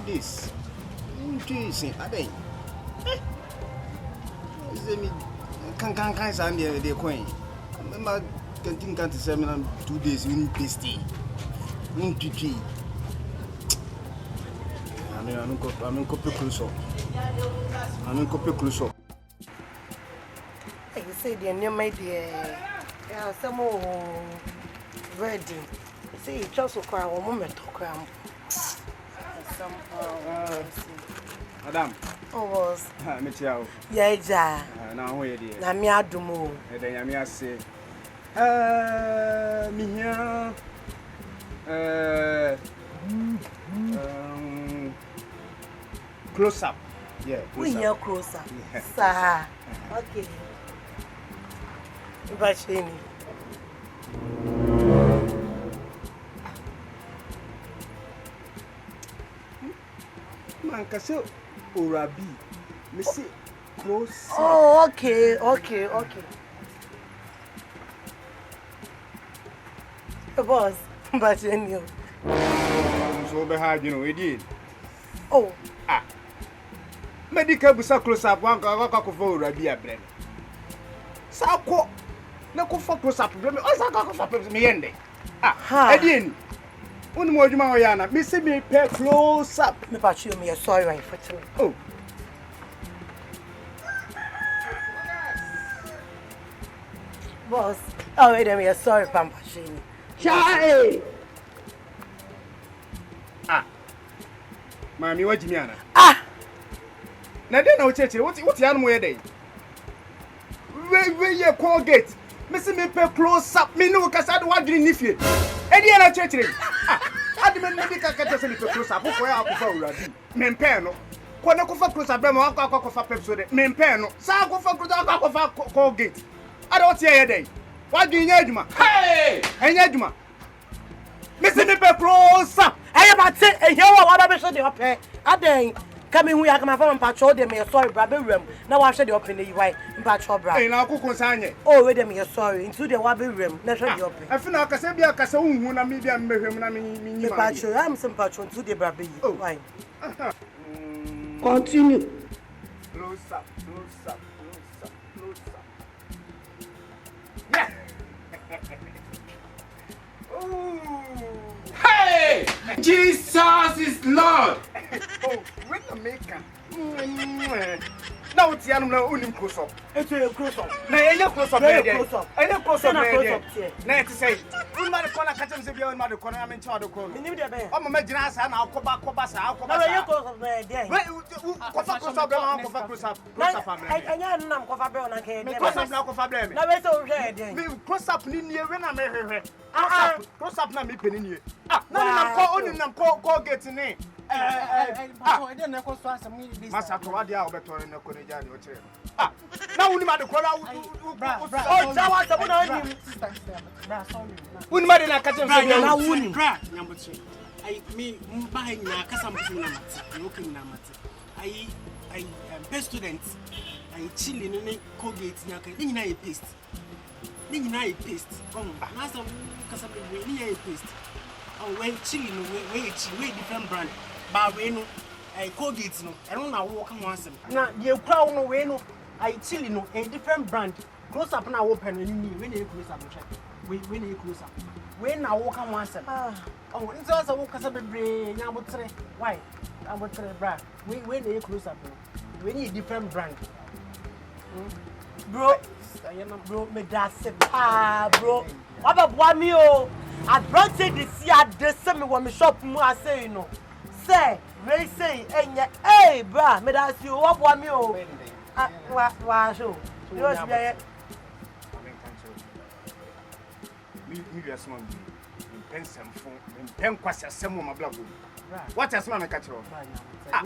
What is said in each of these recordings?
this. Interesting. I think. Can't send the coin. Remember, can't say 2 days in pasty. I'm in copy close up. You say the name, my dear. Yeah, some more ready. See, just so cry one moment to cram. Madam. Oh, was. Michelle. Yeah, now where dear. Namia Dumo. And then I say, me here. Close up. Yeah, We hear closer. Sir. Okay. Bashini. Man, Cassio Urabi. Me say close. Oh, okay. Boss, Bashini. So behind we did. Oh. Medical busa close up one go for Urabi a bread. Sako. Na ko for close up problem. O sako for problem me yende. Edin. Unu mo djuma oyana. Me say me pay close up. Me patch you me sorry right for tonight. Oh. Boss, wait a minute, sorry, Pampashini. Chai! Mammy, what you mean? Now, then, no church, what the animal day? Where you call gate? Missing me pay close up, me no, because I don't want to leave you. And the other church, I demand medical catastrophe to close up, where I prefer already. Mempano. Quando for close up, I'm going to for Pepsi. Mempano. Sago for call gate. I don't see a day. What do you need, ma? Hey! I need ma. Missing me pay close up. I am at it, and you are what I should have paid. I think. Coming, we are coming from patrol. They may sorry, brother room. Now I should open the white in patrol, brother. And I'll cook on it. Oh, wait a minute, sorry. Into the wabi room. Let's open. I feel like I said, I saw one of me and me. Patrol, I'm some patrol to the brother. Oh, why? Continue. Close up. Yeah. Hey! Jesus is Lord! Oh, wait a maker. Now it's the animal only close up. It's a close up. Now, you're close up. I don't close up. Now, to say, you might have corner catching the beyond Mother Corner. I'm in charge of corner. I'm a Major and I'll come back. I'll come back. Close up, close up, not me penny. No, call getting in. I didn't know Master Coradia or better in the Cornelia. Now, we might call out. Oh, we might not catch him. I wouldn't crack number 3. I me buying a Casam looking I best students. I chill in a Colgate, in a paste. In a paste. Oh, Master Casam, paste. Oh, when chilling, way different brand. But we know, I Colgate, no, I don't know what once. Now, you crown away, no, I chill, no, a different brand. Close up now, open when you close up, when you close up. When I walk on once. Oh, it's also walk as a brain. Why? I would say, bra. When you close up, we need different brand. Bro, me that's it. Bro. What about one meal? I brought this year, the same one me shop, I say, you know. Say, they say, hey, bra, me that's you, what one meal? What show? You was there. Me, small. Pen kwasa semu mablago. What has man catch off?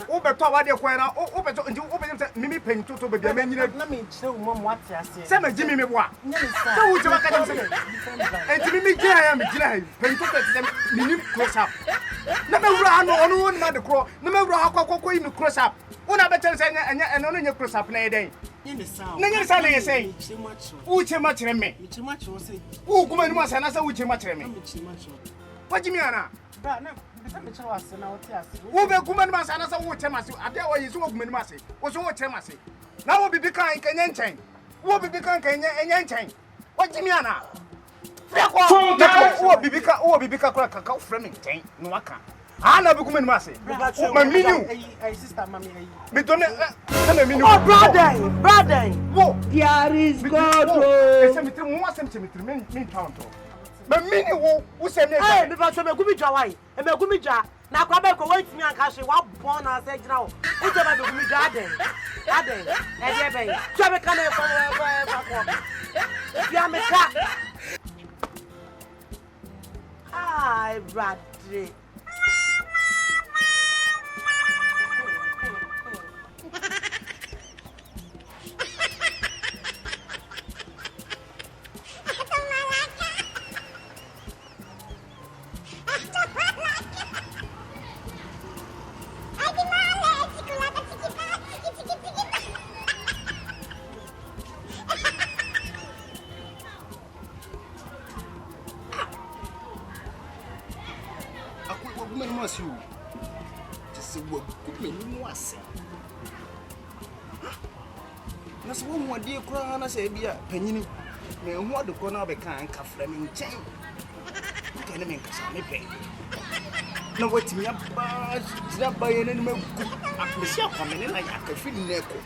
Obeto wa de kwena, obeto nti obeto mimi pen toto be me nyina na me kire mom what ase. Se ma jimi me boa. Se wo je wa catch se. Enti mimi gina ya me gina pen toto se mini close up. Na me wura ano ono won ma de kro. Na me wura akokoko yi me close up. Una be tell se enya eno no nye close up na e den. Na nye sa na ye say. Uche ma kire me. Uche ma kire say. Kuma ni ma sa na sa uche ma kire me. What do you mean, Anna? Who be woman must answer what Temasi? I tell you, so woman must say, was what Temasi. Now will be becoming Kenyan chain. Will be becoming Kenyan chain. What Jimiana? Will be becoming cacao framing chain. No, I can't. I never come in Massy. My menu, sister, mammy. but don't let me know. Brother. Whoa, Here is God. Cemetery, more cemetery, mean town. My menu, who said, hey, because I'm a good jawai, and a good jar. Now, come back away to me and cash one born as a now. It's about the good garden. Garden, and yeah, baby. Travel coming from Yamaka. Hi, Bradley. You just say what good men was. That's one more dear crown. I say, be a penny. May what the corner of a can come flaming chain. Can I make a pay? No, wait me up, but by an enemy. I'm Michelle coming in like I can feel in echo.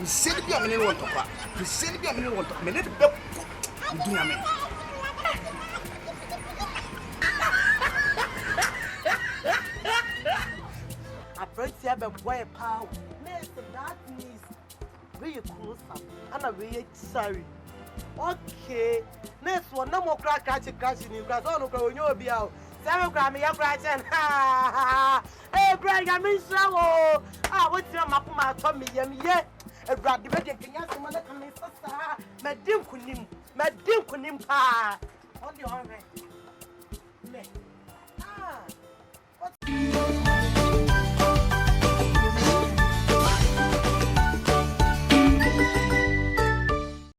You said, be a minute want to pack. You said, be a minute want to minute. Do you mean? I have a boy power. That means very close up. And I'm very sorry. Okay. Next one, no more crashing in grass. Oh, no, go, you'll be out. 7 grams, you're crashing. Hey, Brad, I'm in trouble. Ah, what's your mapuma told me? Yet, a brad, the wedding can ask him, Madame Kunim, pa. On the honor. Ah, what's